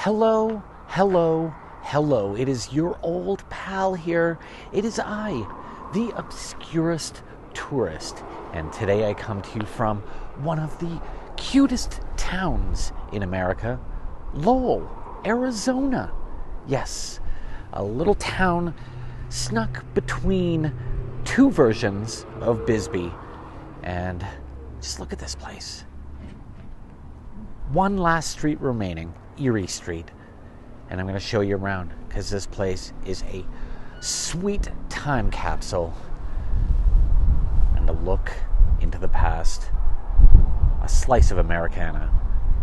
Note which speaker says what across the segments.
Speaker 1: Hello, hello, hello. It is your old pal here. It is I, the obscurist tourist. And today I come to you from one of the cutest towns in America, Lowell, Arizona. Yes, a little town snuck between two versions of Bisbee. And just look at this place. One last street remaining, Erie Street. And I'm going to show you around because this place is a sweet time capsule and a look into the past. A slice of Americana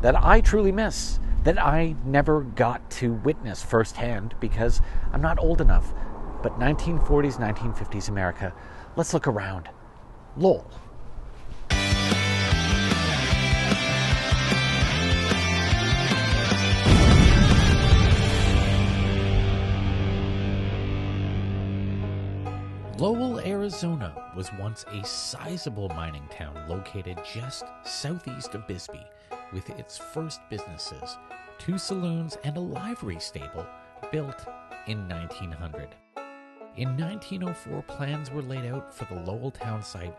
Speaker 1: that I truly miss, that I never got to witness firsthand because I'm not old enough. But 1940s, 1950s America. Let's look around. Lowell. Lowell, Arizona was once a sizable mining town located just southeast of Bisbee, with its first businesses, 2 saloons and a livery stable, built in 1900. In 1904, plans were laid out for the Lowell town site,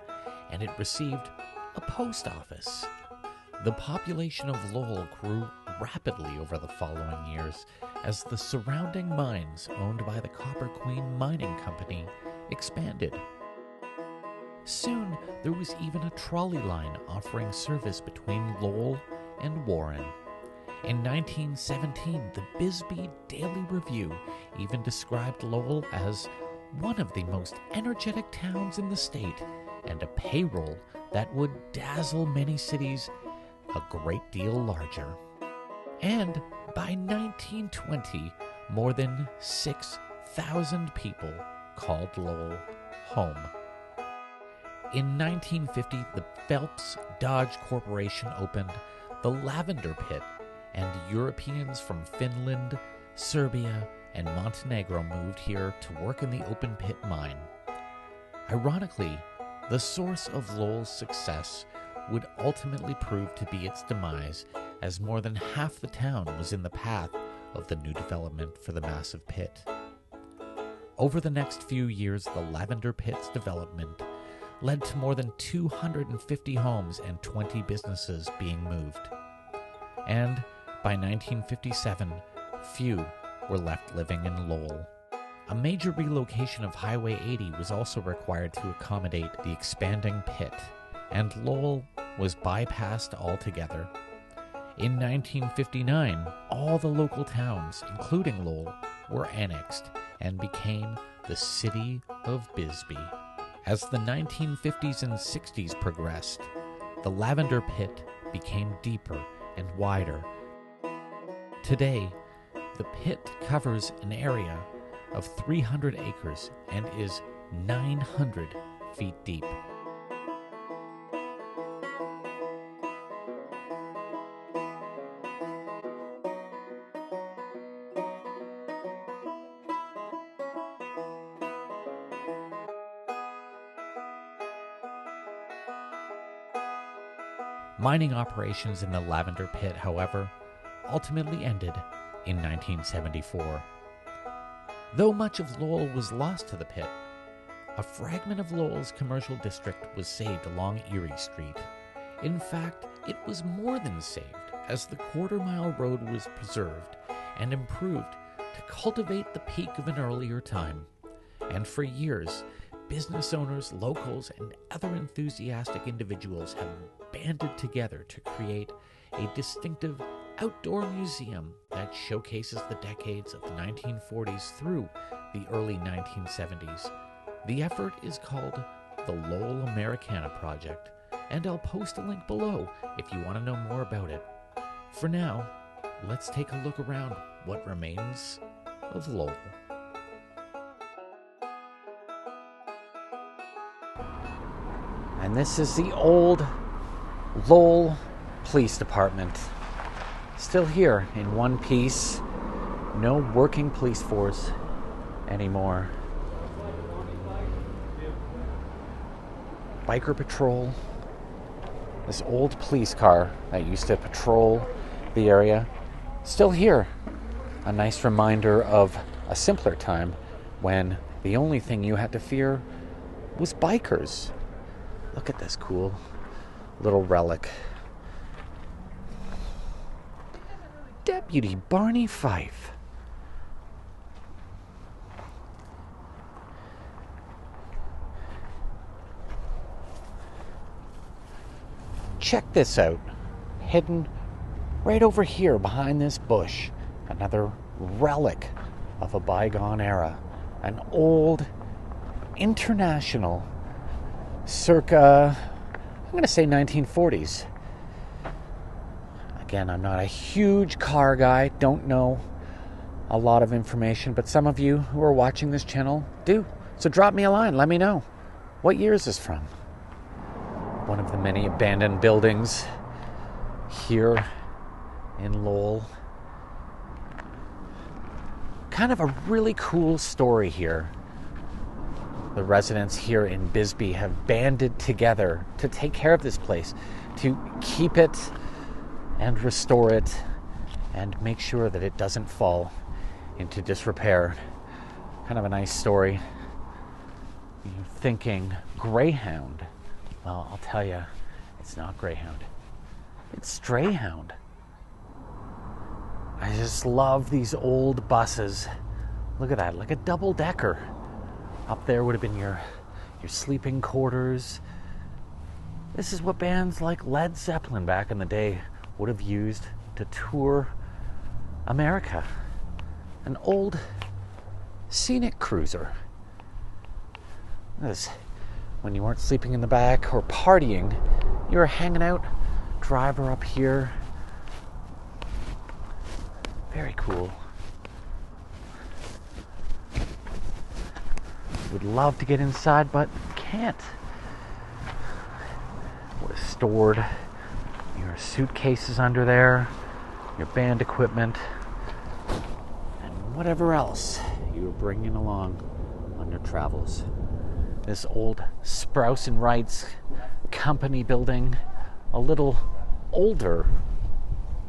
Speaker 1: and it received a post office. The population of Lowell grew rapidly over the following years as the surrounding mines owned by the Copper Queen Mining Company expanded. Soon, there was even a trolley line offering service between Lowell and Warren. In 1917, the Bisbee Daily Review even described Lowell as one of the most energetic towns in the state and a payroll that would dazzle many cities a great deal larger. And by 1920, more than 6,000 people called Lowell home. In 1950, the Phelps Dodge Corporation opened the Lavender Pit, and Europeans from Finland, Serbia, and Montenegro moved here to work in the open pit mine. Ironically, the source of Lowell's success would ultimately prove to be its demise, as more than half the town was in the path of the new development for the massive pit. Over the next few years, the Lavender Pit's development led to more than 250 homes and 20 businesses being moved. And by 1957, few were left living in Lowell. A major relocation of Highway 80 was also required to accommodate the expanding pit, and Lowell was bypassed altogether. In 1959, all the local towns, including Lowell, were annexed and became the city of Bisbee. As the 1950s and 60s progressed, the Lavender Pit became deeper and wider. Today, the pit covers an area of 300 acres and is 900 feet deep. Mining operations in the Lavender Pit, however, ultimately ended in 1974. Though much of Lowell was lost to the pit, a fragment of Lowell's commercial district was saved along Erie Street. In fact, it was more than saved, as the quarter-mile road was preserved and improved to cultivate the peak of an earlier time. And for years, business owners, locals, and other enthusiastic individuals have banded together to create a distinctive outdoor museum that showcases the decades of the 1940s through the early 1970s. The effort is called the Lowell Americana Project, and I'll post a link below if you want to know more about it. For now, let's take a look around what remains of Lowell. And this is the old Lowell Police Department. Still here in one piece. No working police force anymore. Biker patrol. This old police car that used to patrol the area. Still here. A nice reminder of a simpler time when the only thing you had to fear was bikers. Look at this cool little relic. Deputy Barney Fife. Check this out. Hidden right over here behind this bush. Another relic of a bygone era. An old International circa, I'm going to say 1940s. Again, I'm not a huge car guy, don't know a lot of information, but some of you who are watching this channel do. So drop me a line, let me know. What year is this from? One of the many abandoned buildings here in Lowell. Kind of a really cool story here. The residents here in Bisbee have banded together to take care of this place, to keep it and restore it and make sure that it doesn't fall into disrepair. Kind of a nice story. You're thinking Greyhound. Well, I'll tell you, it's not Greyhound. It's Strayhound. I just love these old buses. Look at that, like a double-decker. Up there would have been your sleeping quarters. This is what bands like Led Zeppelin back in the day would have used to tour America. An old scenic cruiser. This, when you weren't sleeping in the back or partying, you were hanging out. Driver up here. Very cool. Would love to get inside, but can't. Would have stored your suitcases under there, your band equipment, and whatever else you were bringing along on your travels. This old Sprouse and Wright's company building, a little older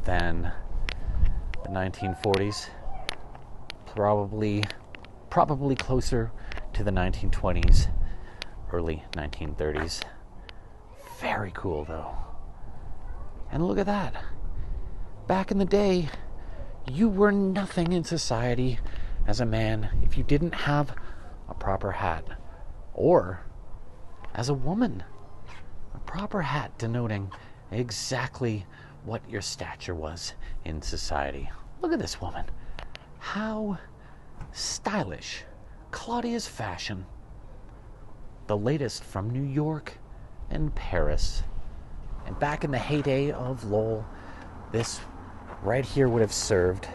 Speaker 1: than the 1940s, probably closer to the 1920s, early 1930s. Very cool though. And look at that. Back in the day, you were nothing in society as a man if you didn't have a proper hat. Or as a woman, a proper hat denoting exactly what your stature was in society. Look at this woman. How stylish. Claudia's fashion. The latest from New York and Paris. And back in the heyday of Lowell, this right here would have served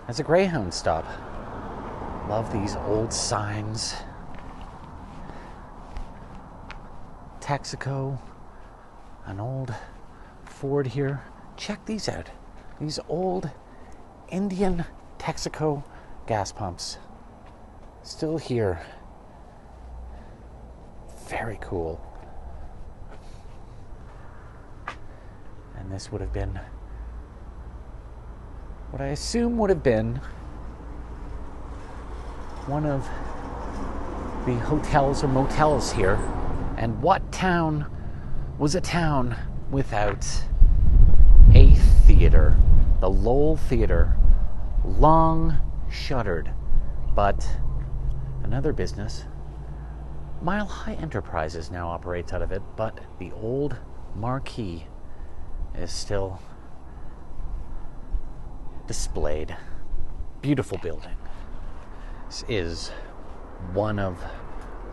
Speaker 1: as a Greyhound stop. Love these old signs. Texaco, an old Ford here. Check these out. These old Indian Texaco gas pumps. Still here. Very cool. And this would have been what I assume would have been one of the hotels or motels here. And what town was a town without a theater? The Lowell Theater, long shuttered, but another business. Mile High Enterprises now operates out of it, but the old marquee is still displayed. Beautiful building. This is one of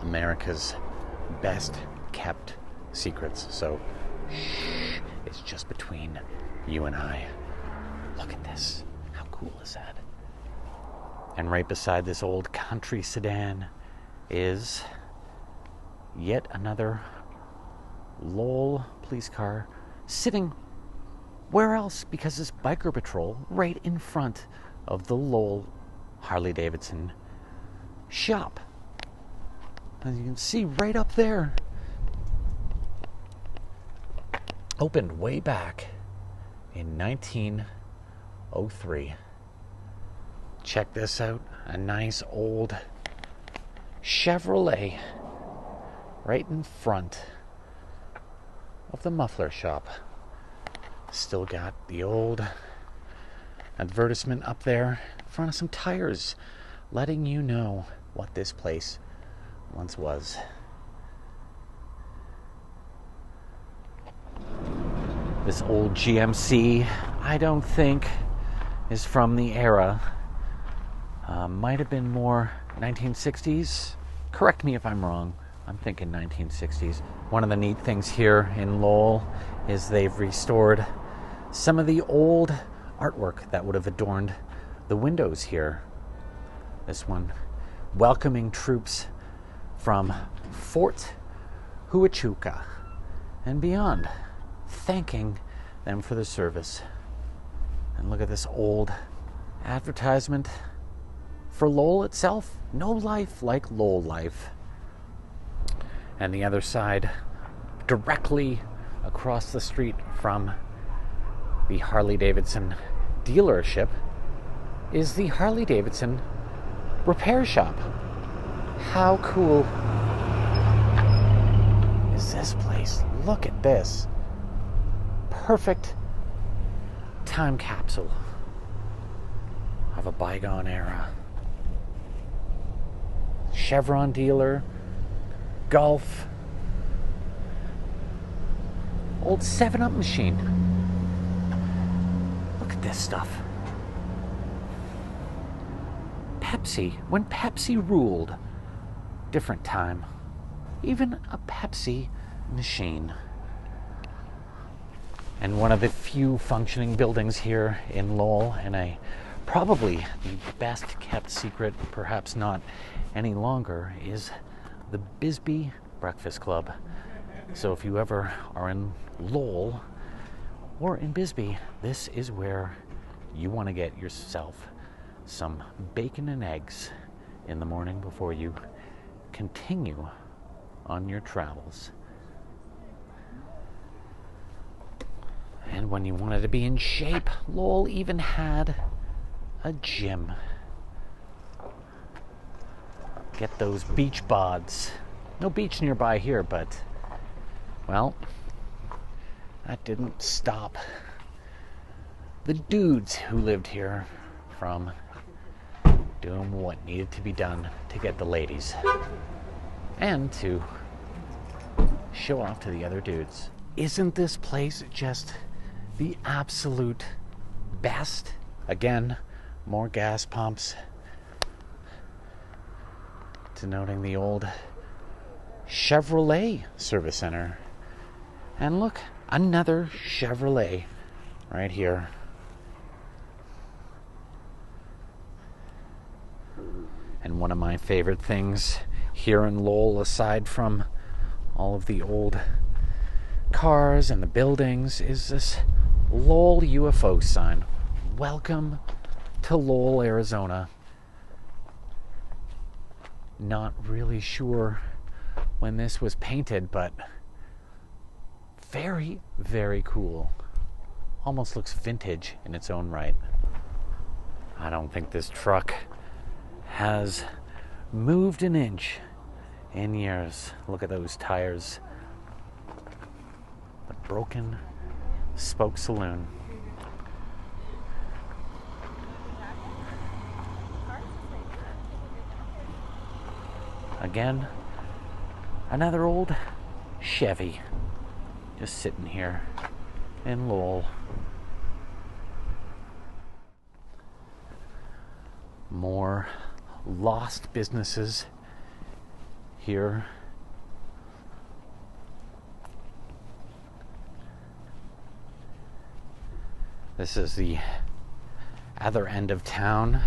Speaker 1: America's best kept secrets. So, shh, it's just between you and I. Look at this. How cool is that? And right beside this old country sedan is yet another Lowell police car sitting where else? Because this biker patrol right in front of the Lowell Harley-Davidson shop. As you can see right up there. Opened way back in 1903. Check this out. A nice old Chevrolet right in front of the muffler shop. Still got the old advertisement up there in front of some tires, letting you know what this place once was. This old GMC, I don't think is from the era. Might have been more 1960s. Correct me if I'm wrong. I'm thinking 1960s. One of the neat things here in Lowell is they've restored some of the old artwork that would have adorned the windows here. This one, welcoming troops from Fort Huachuca and beyond, thanking them for the service. And look at this old advertisement for Lowell itself. No life like Lowell life. And the other side, directly across the street from the Harley-Davidson dealership, is the Harley-Davidson repair shop. How cool is this place? Look at this. Perfect time capsule of a bygone era. Chevron dealer, golf, old 7-Up machine. Look at this stuff. Pepsi, when Pepsi ruled, different time. Even a Pepsi machine. And one of the few functioning buildings here in Lowell, and probably the best kept secret, perhaps not any longer, is the Bisbee Breakfast Club. So if you ever are in Lowell or in Bisbee, this is where you want to get yourself some bacon and eggs in the morning before you continue on your travels. And when you wanted to be in shape, Lowell even had a gym. Get those beach bods. No beach nearby here, but, well, that didn't stop the dudes who lived here from doing what needed to be done to get the ladies and to show off to the other dudes. Isn't this place just the absolute best? Again, more gas pumps, denoting the old Chevrolet service center. And look, another Chevrolet right here. And one of my favorite things here in Lowell, aside from all of the old cars and the buildings, is this Lowell UFO sign. Welcome to Lowell, Arizona. Not really sure when this was painted, but very, very cool. Almost looks vintage in its own right. I don't think this truck has moved an inch in years. Look at those tires. The broken spoke saloon. Again, another old Chevy just sitting here in Lowell. More lost businesses here. This is the other end of town.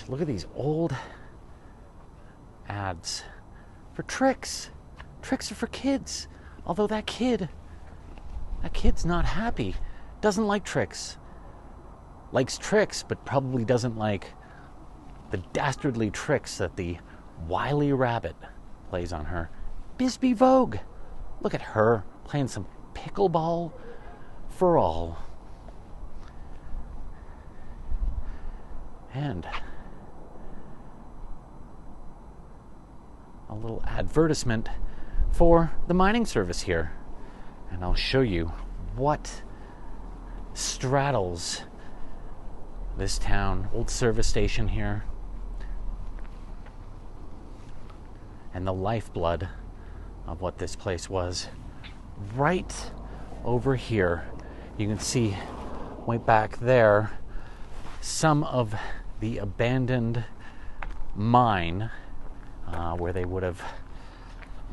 Speaker 1: Look at these old ads for Tricks. Tricks are for kids. Although that kid's not happy. Doesn't like Tricks. Likes Tricks, but probably doesn't like the dastardly tricks that the wily rabbit plays on her. Bisbee Vogue. Look at her playing some pickleball for all. And little advertisement for the mining service here. And I'll show you what straddles this town. Old service station here. And the lifeblood of what this place was. Right over here, you can see way back there some of the abandoned mine where they would have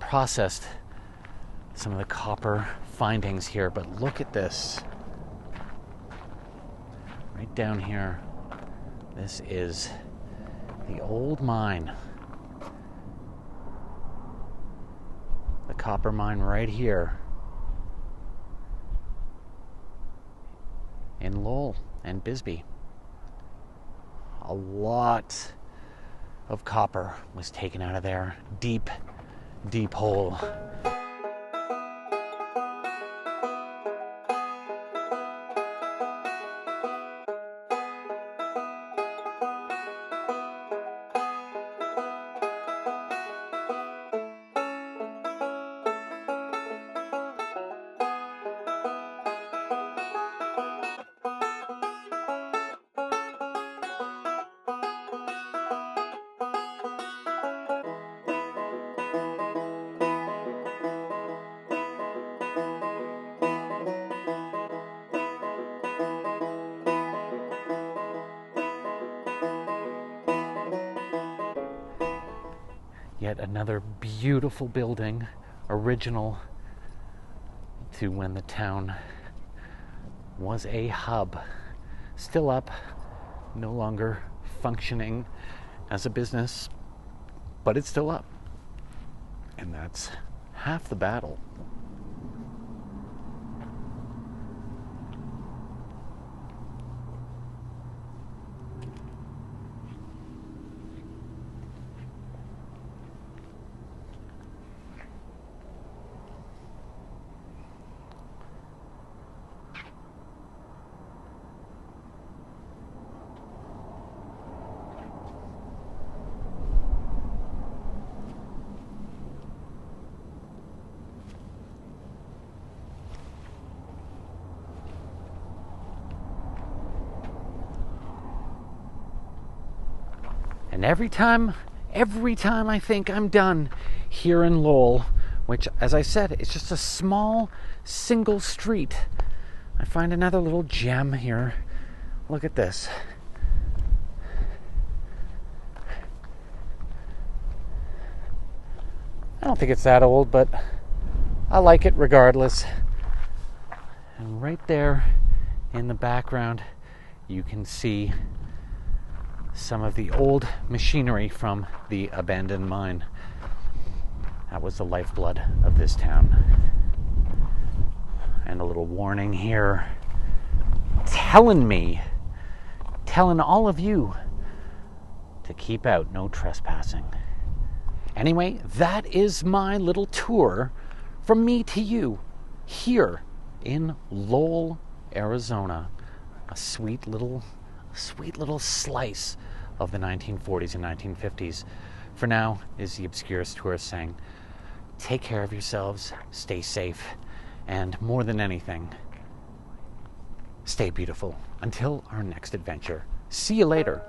Speaker 1: processed some of the copper findings here. But look at this. Right down here. This is the old mine. The copper mine right here in Lowell and Bisbee. A lot of copper was taken out of there. Deep, deep hole. Yet another beautiful building, original to when the town was a hub. Still up, no longer functioning as a business, but it's still up. And that's half the battle. And every time I think I'm done here in Lowell, which, as I said, it's just a small single street, I find another little gem here. Look at this. I don't think it's that old, but I like it regardless. And right there in the background, you can see some of the old machinery from the abandoned mine. That was the lifeblood of this town. And a little warning here telling all of you to keep out, no trespassing. Anyway, that is my little tour from me to you here in Lowell, Arizona. A sweet little slice of the 1940s and 1950s. For now, is the Obscurist Tourist saying, take care of yourselves, stay safe, and more than anything, stay beautiful. Until our next adventure. See you later.